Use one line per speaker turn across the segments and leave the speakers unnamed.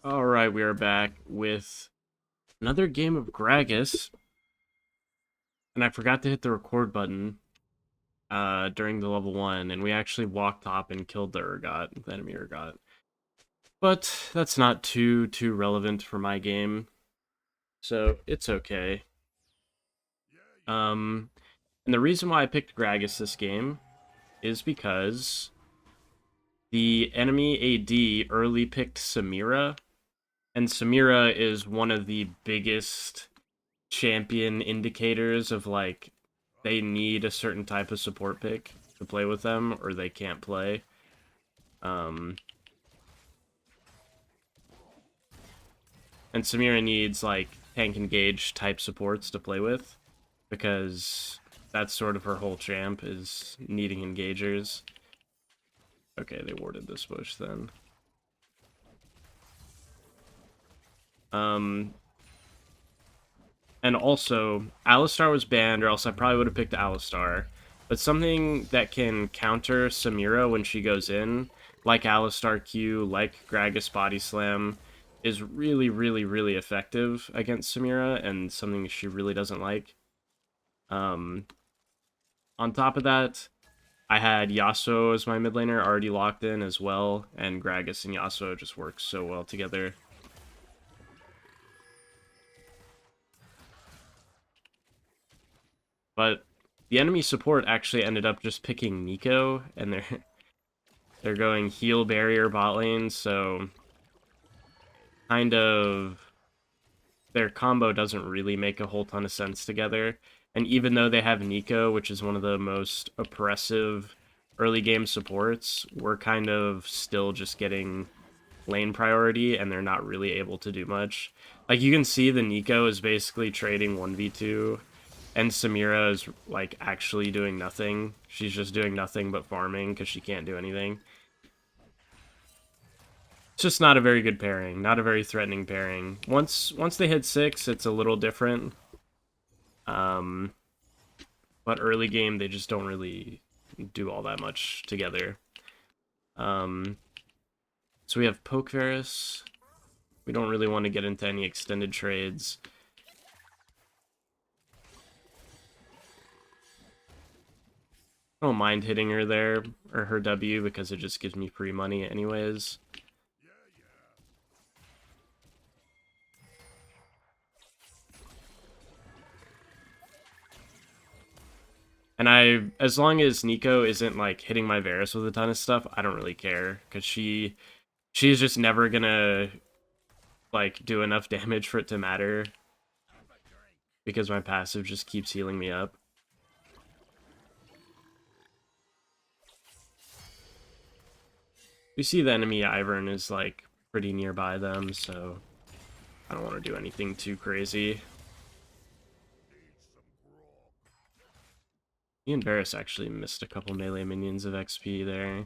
Alright, we are back with another game of Gragas, and I forgot to hit the record button during the level 1, and we actually walked top and killed the enemy Urgot. But that's not too relevant for my game, so it's okay. Um, and the reason why I picked Gragas this game is because the enemy AD early picked Samira, and Samira is one of the biggest champion indicators of like they need a certain type of support pick to play with them or they can't play. Um, and Samira needs like tank engage type supports to play with because that's sort of her whole champ is needing engagers. Okay, they warded this bush then. Um, and also, Alistar was banned, or else I probably would have picked Alistar. But something that can counter Samira when she goes in, like Alistar Q, like Gragas Body Slam, is really effective against Samira, and something she really doesn't like. Um, on top of that, I had Yasuo as my mid laner already locked in as well, and Gragas and Yasuo just work so well together. But the enemy support actually ended up just picking Nico, and they're going heal barrier bot lane, so kind of their combo doesn't really make a whole ton of sense together. And even though they have Nico, which is one of the most oppressive early game supports, we're kind of still just getting lane priority, and they're not really able to do much. Like, you can see the Nico is basically trading 1v2, and Samira is, like, actually doing nothing. She's just doing nothing but farming because she can't do anything. It's just not a very good pairing, not a very threatening pairing. Once they hit 6, it's a little different. Um, but early game, they just don't really do all that much together. So we have Poke Varus. We don't really want to get into any extended trades. I don't mind hitting her there, or her W, because it just gives me free money anyways. And as long as Nico isn't like hitting my Varus with a ton of stuff, I don't really care, because she's just never gonna like do enough damage for it to matter, because my passive just keeps healing me up. We see the enemy Ivern is like pretty nearby them, so I don't want to do anything too crazy. Me and Varus actually missed a couple melee minions of XP there.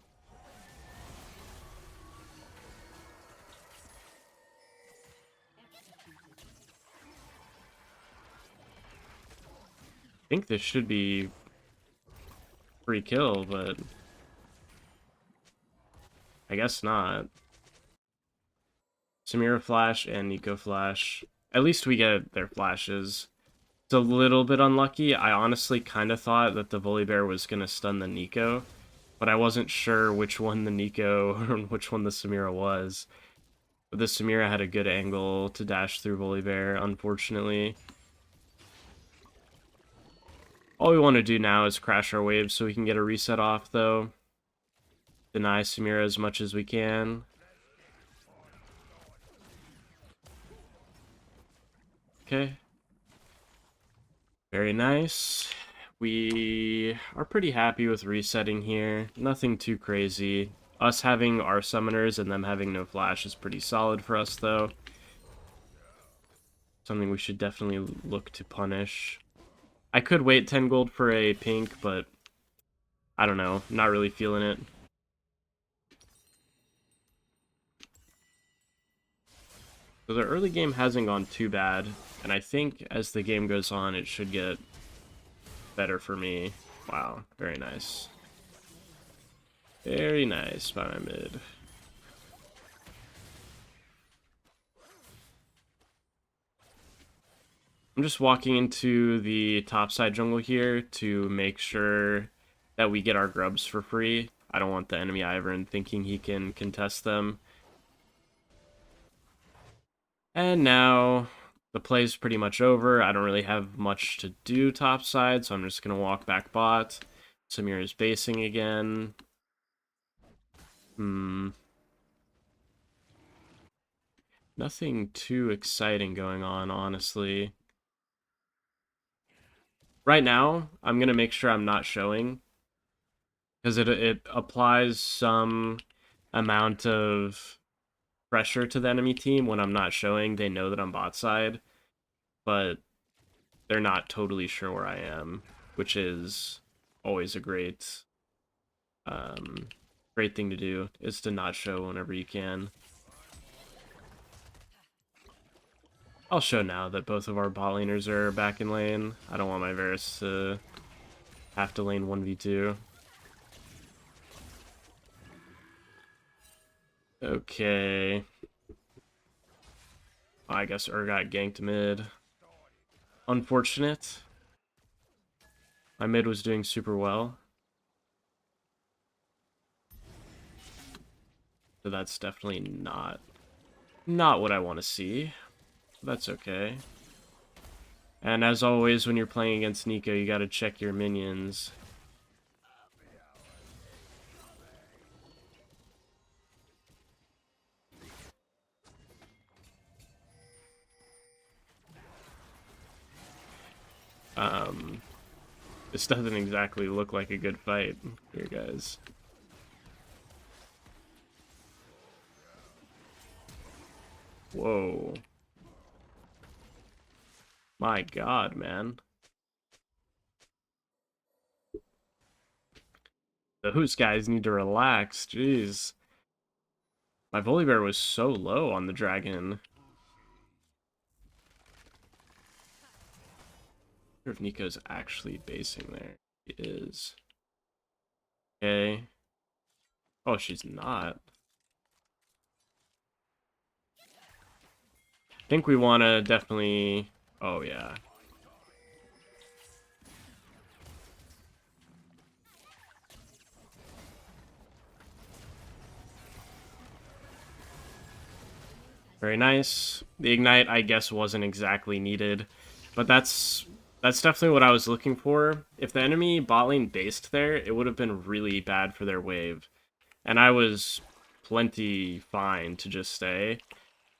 I think this should be free kill, but I guess not. Samira Flash and Nico Flash. At least we get their flashes. It's a little bit unlucky. I honestly kind of thought that the Volibear was going to stun the Nico, but I wasn't sure which one the Nico or which one the Samira was. But the Samira had a good angle to dash through Volibear, unfortunately. All we want to do now is crash our waves so we can get a reset off, though. Deny Samira as much as we can. Okay. Very nice. We are pretty happy with resetting here. Nothing too crazy. Us having our summoners and them having no flash is pretty solid for us, though. Something we should definitely look to punish. I could wait 10 gold for a pink, but I don't know. Not really feeling it. So the early game hasn't gone too bad, and I think as the game goes on, it should get better for me. Wow, very nice. Very nice by my mid. I'm just walking into the topside jungle here to make sure that we get our grubs for free. I don't want the enemy Ivern thinking he can contest them. And now the play's pretty much over. I don't really have much to do topside, so I'm just going to walk back bot. Samir is basing again. Nothing too exciting going on, honestly. Right now, I'm going to make sure I'm not showing, because it applies some amount of pressure to the enemy team when I'm not showing. They know that I'm bot side, but they're not totally sure where I am, which is always a great thing to do, is to not show whenever you can. I'll show now that both of our bot laners are back in lane. I don't want my Varus to have to lane 1v2. Okay. I guess Urgot ganked mid. Unfortunate. My mid was doing super well. So that's definitely not what I want to see. That's okay. And as always, when you're playing against Nico, you gotta check your minions. This doesn't exactly look like a good fight here, guys. Whoa. My god, man. Those guys need to relax, jeez. My Volibear was so low on the dragon. I wonder if Nico's actually basing there. He is. Okay. Oh, she's not. I think we want to definitely... Oh, yeah. Very nice. The Ignite, I guess, wasn't exactly needed. But that's definitely what I was looking for. If the enemy bot lane based there, it would have been really bad for their wave. And I was plenty fine to just stay.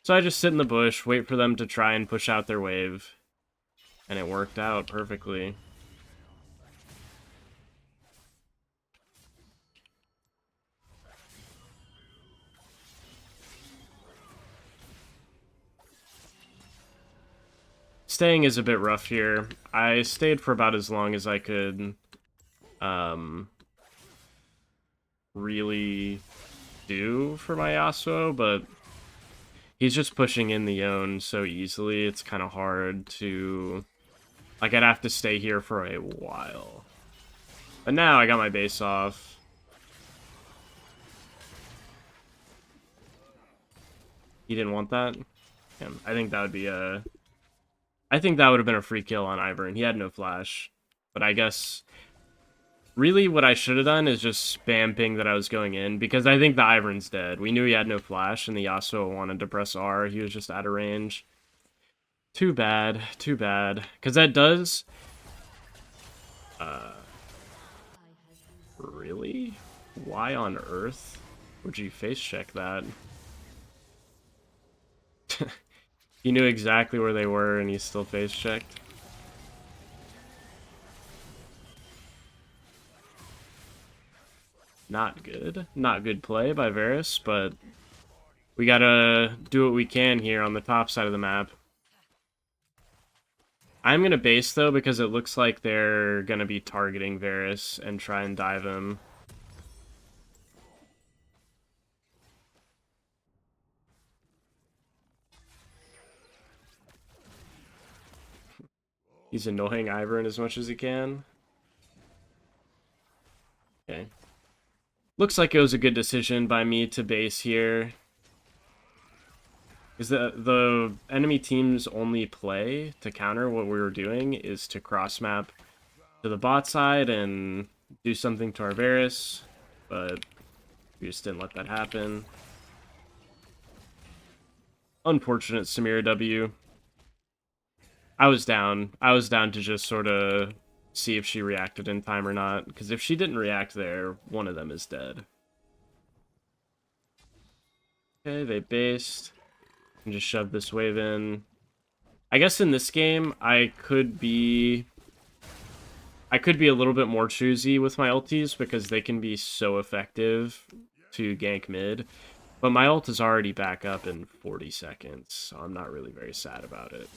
So I just sit in the bush, wait for them to try and push out their wave. And it worked out perfectly. Staying is a bit rough here. I stayed for about as long as I could really do for my Yasuo, but he's just pushing in the Yone so easily, it's kind of hard to... Like, I'd have to stay here for a while. But now I got my base off. He didn't want that? Yeah, I think that would be a... I think that would have been a free kill on Ivern. He had no flash. But I guess... Really, what I should have done is just spam ping that I was going in, because I think the Ivern's dead. We knew he had no flash, and the Yasuo wanted to press R. He was just out of range. Too bad. Too bad. Because that does... Really? Why on earth would you face check that? He knew exactly where they were, and he still face checked. Not good. Not good play by Varus, but we gotta do what we can here on the top side of the map. I'm gonna base, though, because it looks like they're gonna be targeting Varus and try and dive him. He's annoying Ivern as much as he can. Okay. Looks like it was a good decision by me to base here. Is the enemy team's only play to counter what we were doing is to cross map to the bot side and do something to our Varus, but we just didn't let that happen. Unfortunate Samira W. I was down. I was down to just sort of see if she reacted in time or not, because if she didn't react there, one of them is dead. Okay, they based. And just shove this wave in. I guess in this game, I could be a little bit more choosy with my ultis because they can be so effective to gank mid. But my ult is already back up in 40 seconds, so I'm not really very sad about it.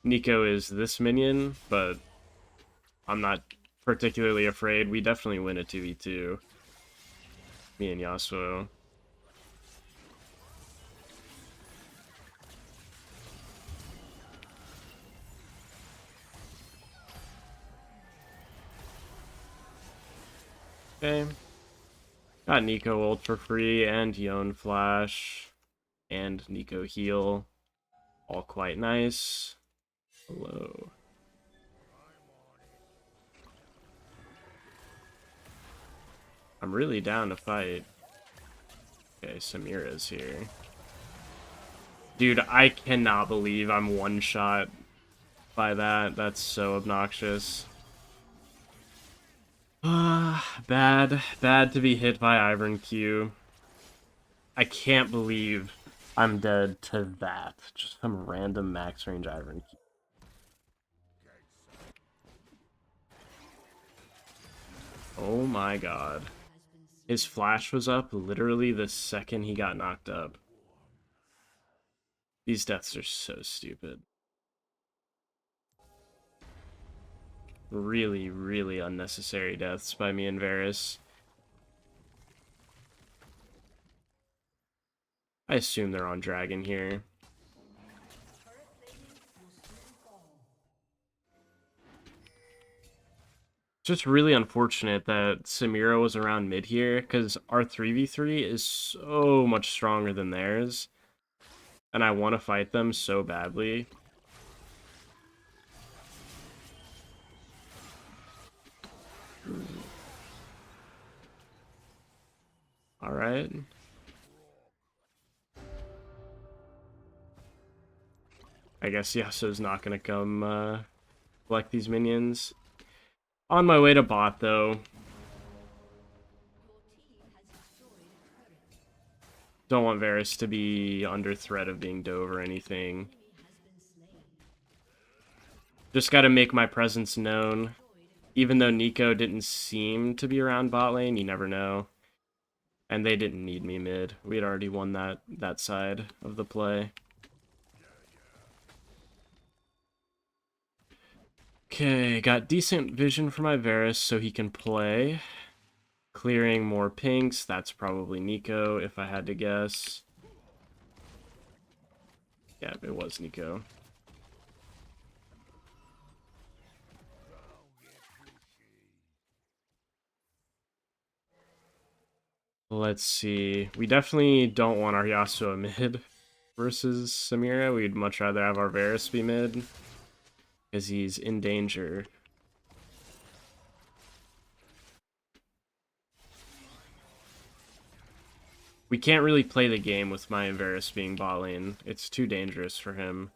Nico is this minion, but I'm not particularly afraid. We definitely win a 2v2. Me and Yasuo. Okay. Got Nico ult for free, and Yone flash, and Nico heal. All quite nice. Hello. I'm really down to fight. Okay, Samira's here. Dude, I cannot believe I'm one shot by that. That's so obnoxious. Bad. Bad to be hit by Ivern Q. I can't believe I'm dead to that. Just some random max range Ivern Q. Oh my god. His flash was up literally the second he got knocked up. These deaths are so stupid. Really, really unnecessary deaths by me and Varus. I assume they're on Dragon here. Just really unfortunate that Samira was around mid here, because our 3v3 is so much stronger than theirs. And I want to fight them so badly. Alright. I guess Yasuo's not going to come collect these minions. On my way to bot, though. Don't want Varus to be under threat of being dove or anything. Just gotta make my presence known. Even though Nico didn't seem to be around bot lane, you never know. And they didn't need me mid. We had already won that side of the play. Okay, got decent vision for my Varus so he can play. Clearing more pinks, that's probably Nico if I had to guess. Yeah, it was Nico. Let's see. We definitely don't want our Yasuo mid versus Samira. We'd much rather have our Varus be mid because he's in danger. We can't really play the game with my Varus being bot lane. It's too dangerous for him.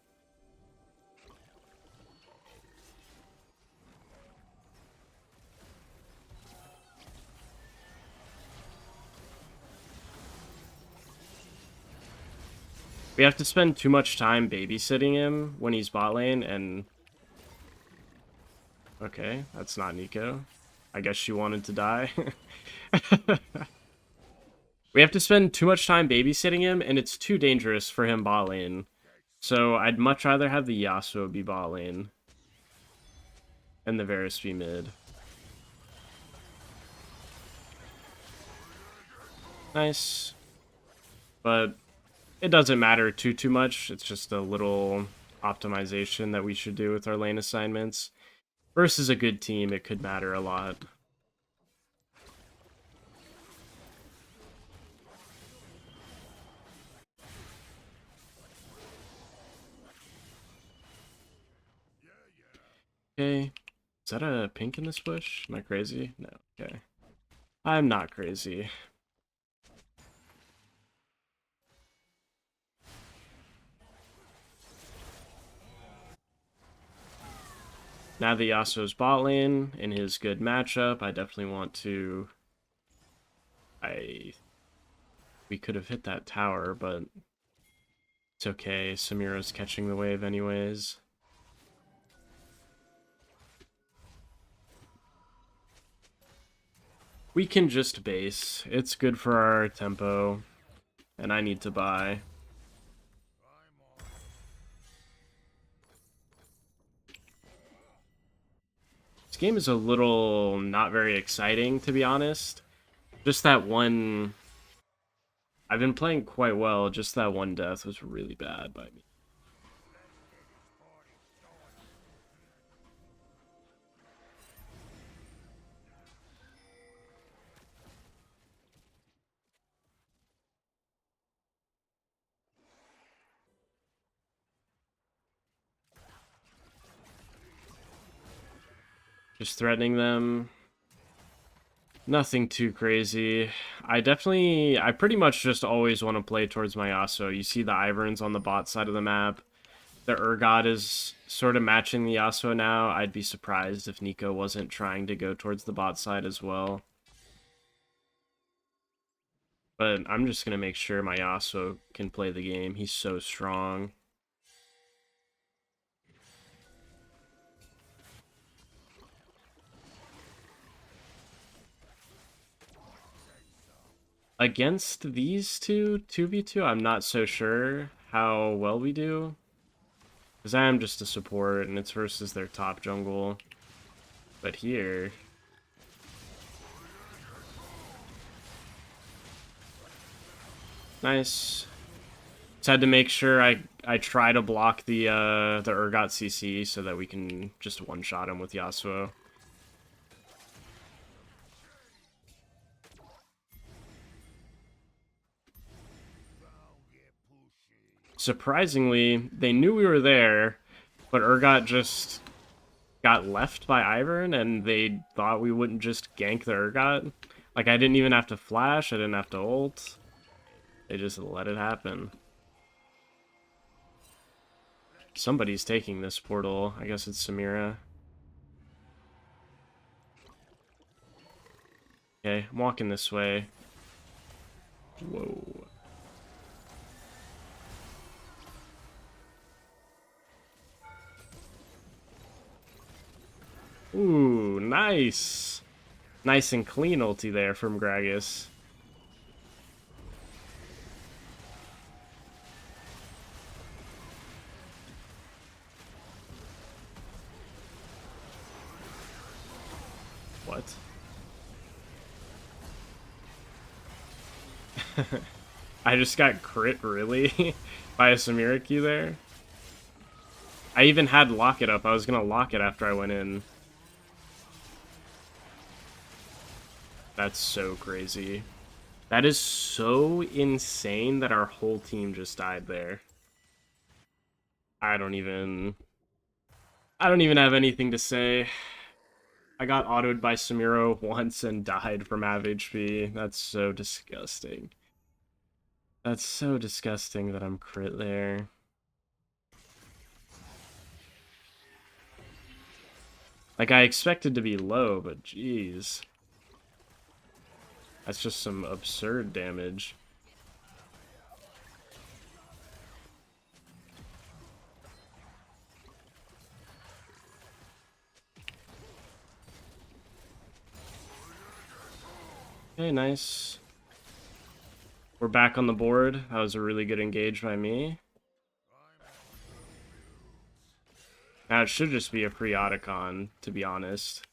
We have to spend too much time babysitting him when he's bot lane, and... Okay, that's not Nico. I guess she wanted to die. We have to spend too much time babysitting him, and it's too dangerous for him bot lane. So I'd much rather have the Yasuo be bot lane. And the Varus be mid. Nice. But it doesn't matter too much. It's just a little optimization that we should do with our lane assignments. Versus a good team, it could matter a lot. Okay. Is that a pink in this bush? Am I crazy? No. Okay. I'm not crazy. Now that Yasuo's bot lane in his good matchup, I definitely want to... We could have hit that tower, but it's okay. Samira's catching the wave anyways. We can just base. It's good for our tempo. And I need to buy. This game is a little not very exciting, to be honest. Just that one... I've been playing quite well, just that one death was really bad by me. Just threatening them. Nothing too crazy. I pretty much just always want to play towards my Yasuo. You see the Iverns on the bot side of the map. The Urgot is sort of matching the Yasuo now. I'd be surprised if Nico wasn't trying to go towards the bot side as well. But I'm just going to make sure my Yasuo can play the game. He's so strong. Against these two, 2v2, I'm not so sure how well we do. Because I am just a support, and it's versus their top jungle. But here... Nice. Just had to make sure I try to block the Urgot CC so that we can just one-shot him with Yasuo. Surprisingly, they knew we were there, but Urgot just got left by Ivern, and they thought we wouldn't just gank the Urgot. Like, I didn't even have to flash, I didn't have to ult. They just let it happen. Somebody's taking this portal. I guess it's Samira. Okay, I'm walking this way. Whoa. Ooh, nice. Nice and clean ulti there from Gragas. What? I just got crit, really? By a Samira Q there? I even had lock it up. I was gonna lock it after I went in. That's so crazy. That is so insane that our whole team just died there. I don't even have anything to say. I got autoed by Samiro once and died from half HP. That's so disgusting. That's so disgusting that I'm crit there. Like, I expected to be low, but jeez. That's just some absurd damage. Okay, nice. We're back on the board. That was a really good engage by me. Now, it should just be a free Otacon, to be honest.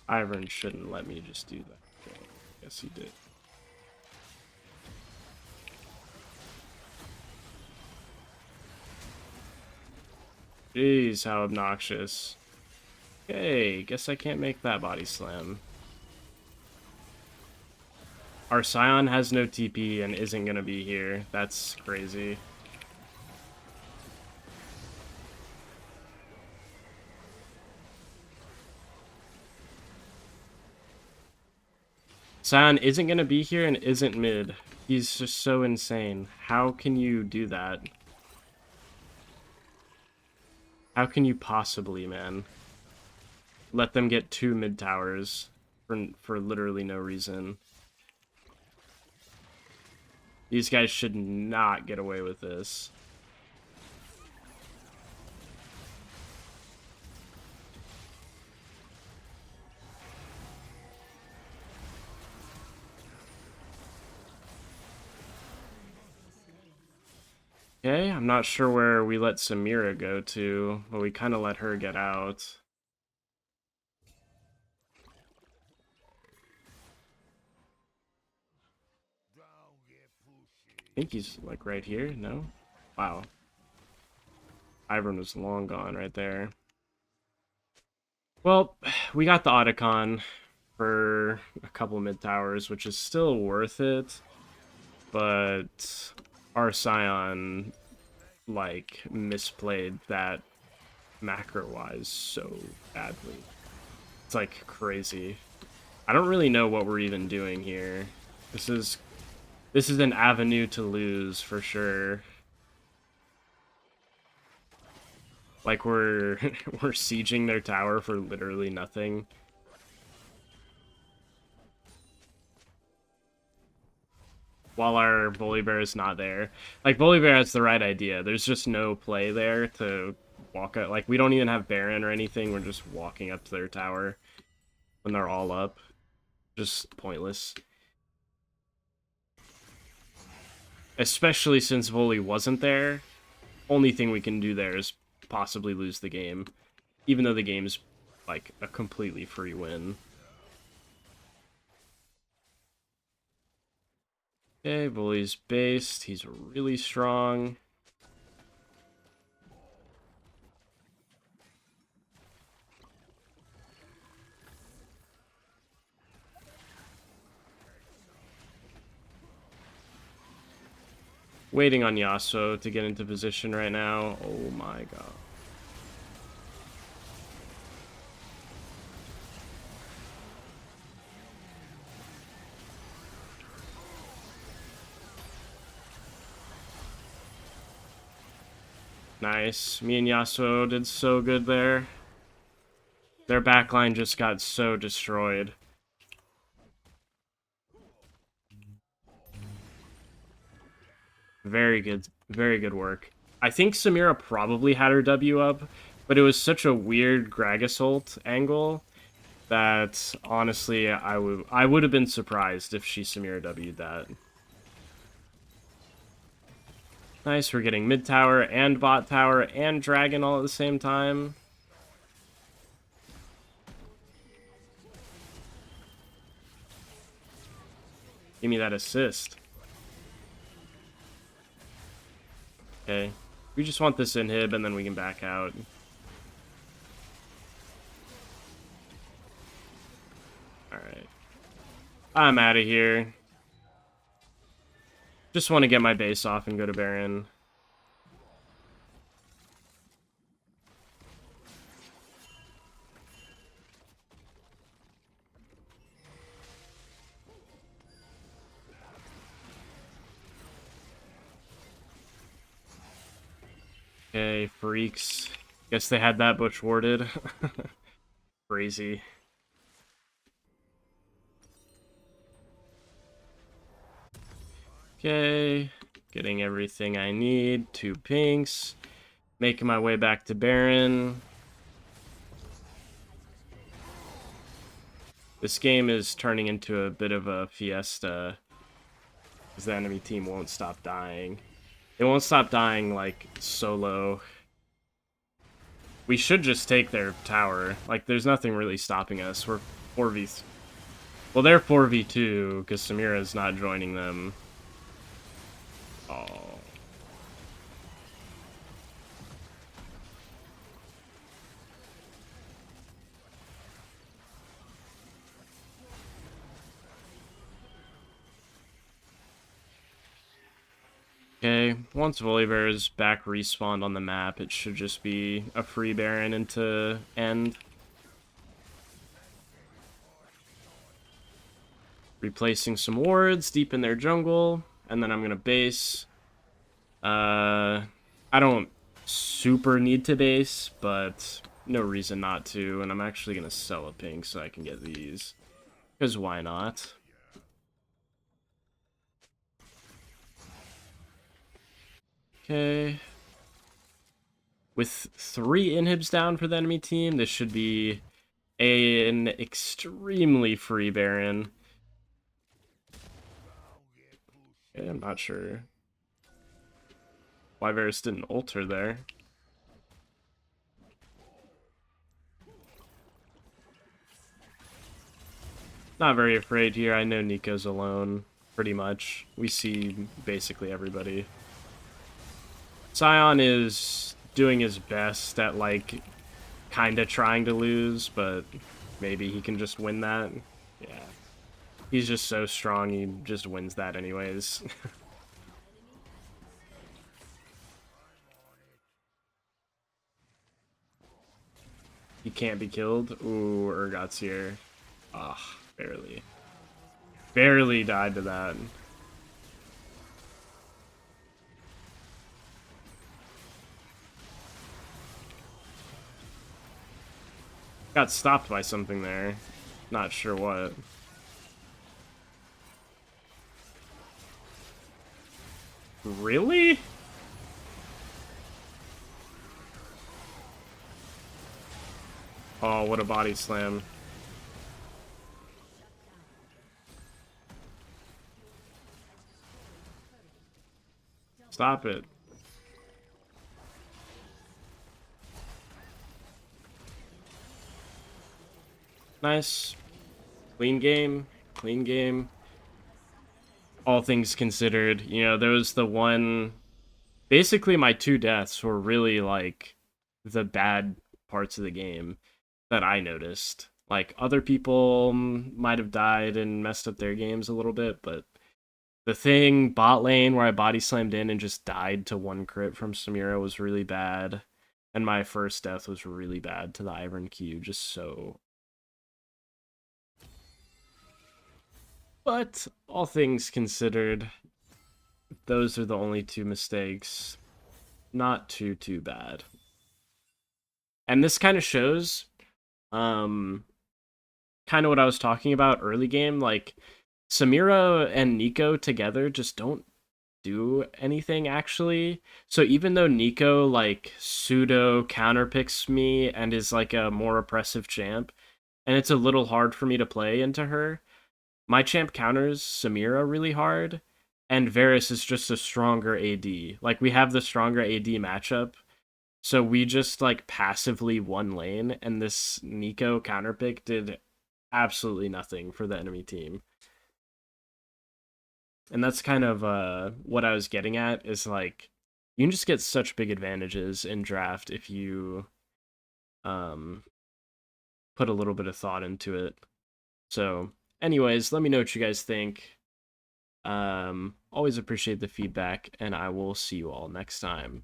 Ivern shouldn't let me just do that. Okay, guess he did. Jeez, how obnoxious. Okay, guess I can't make that body slam. Our Scion has no TP and isn't gonna be here. That's crazy. Scion isn't gonna be here and isn't mid. He's just so insane. How can you do that? How can you possibly, man? Let them get 2 mid towers for literally no reason. These guys should not get away with this. Okay, I'm not sure where we let Samira go to, but we kind of let her get out. I think he's, like, right here, no? Wow. Ivern was long gone right there. Well, we got the Otacon for a couple mid towers, which is still worth it, but our Scion, like, misplayed that macro-wise so badly. It's, like, crazy. I don't really know what we're even doing here. This is an avenue to lose for sure. Like, we're we're sieging their tower for literally nothing. While our Volibear is not there. Like, Volibear has the right idea. There's just no play there to walk out. Like, we don't even have Baron or anything. We're just walking up to their tower when they're all up. Just pointless. Especially since Voli wasn't there. Only thing we can do there is possibly lose the game. Even though the game's, like, a completely free win. Okay, Voli's based. He's really strong. Waiting on Yasuo to get into position right now. Oh my god. Nice. Me and Yasuo did so good there. Their backline just got so destroyed. Very good work. I think Samira probably had her W up, but it was such a weird Gragas ult angle that honestly I would have been surprised if she Samira W'd that. Nice, we're getting mid tower and bot tower and dragon all at the same time. Give me that assist. Okay. We just want this inhib and then we can back out. Alright. I'm out of here. Just want to get my base off and go to Baron. Okay, freaks. Guess they had that bush warded. Crazy. Okay, getting everything I need. 2 pinks. Making my way back to Baron. This game is turning into a bit of a fiesta, because the enemy team won't stop dying. They won't stop dying, like, solo. We should just take their tower. Like, there's nothing really stopping us. We're 4v... Well, they're 4v2, because Samira's not joining them. Oh. Okay, once Volibear is back respawned on the map, it should just be a free Baron into end. Replacing some wards deep in their jungle, and then I'm gonna base. I don't super need to base, but no reason not to, and I'm actually gonna sell a pink so I can get these. Because why not? Okay. With 3 inhibs down for the enemy team, this should be an extremely free Baron. Okay, I'm not sure why Varus didn't alter there. Not very afraid here. I know Nico's alone, pretty much. We see basically everybody. Sion is doing his best at, like, kind of trying to lose, but maybe he can just win that. Yeah. He's just so strong, he just wins that anyways. He can't be killed. Ooh, Urgot's here. Ah, barely. Barely died to that. Got stopped by something there. Not sure what. Really? Oh, what a body slam. Stop it. Nice. Clean game. Clean game. All things considered, you know, there was the one... Basically, my 2 deaths were really, like, the bad parts of the game that I noticed. Like, other people might have died and messed up their games a little bit, but the thing bot lane where I body slammed in and just died to 1 crit from Samira was really bad. And my first death was really bad to the Iron Q, just so... But, all things considered, those are the only 2 mistakes. Not too bad. And this kind of shows, kind of what I was talking about early game, like, Samira and Nico together just don't do anything, actually. So even though Nico, like, pseudo counterpicks me and is, like, a more oppressive champ, and it's a little hard for me to play into her, my champ counters Samira really hard, and Varus is just a stronger AD. Like, we have the stronger AD matchup, so we just, like, passively won lane, and this Nico counterpick did absolutely nothing for the enemy team. And that's kind of what I was getting at, is, like, you can just get such big advantages in draft if you put a little bit of thought into it. So, anyways, let me know what you guys think. Always appreciate the feedback, and I will see you all next time.